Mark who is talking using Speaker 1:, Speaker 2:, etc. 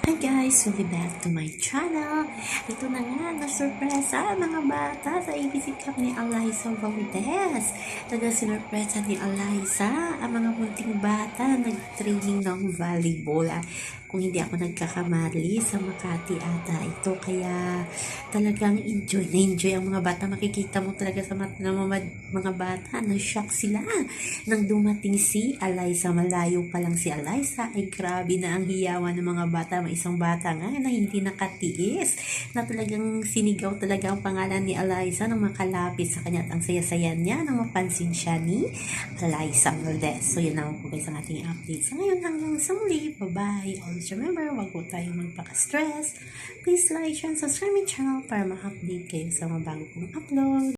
Speaker 1: Hi guys! Welcome back to my channel. Ito na nga, na-surpresa mga bata sa ABC Cup ni Alyssa Valdez. Nag-surpresa ni Alyssa ang mga munting bata nag-training ng volleyball. Kung hindi ako nagkakamali sa Makati ata ito, kaya talagang enjoy na enjoy ang mga bata. Makikita mo talaga sa mata ng mga bata, na-shock sila nang dumating si Alyssa. Malayo pa lang si Alyssa, ay grabe na ang hiyawan ng mga bata. May isang bata nga na hindi nakatiis, na talagang sinigaw talaga ang pangalan ni Alyssa nang makalapit sa kanya, at ang saya-saya niya nang mapansin siya ni Alyssa Valdez. So yun naman po guys ang ating update sa ngayon. Hanggang sa muli, bye-bye. Always remember, wag po tayong magpaka-stress. Please like, share, and subscribe my channel para ma-update kayo sa mga bago kong upload.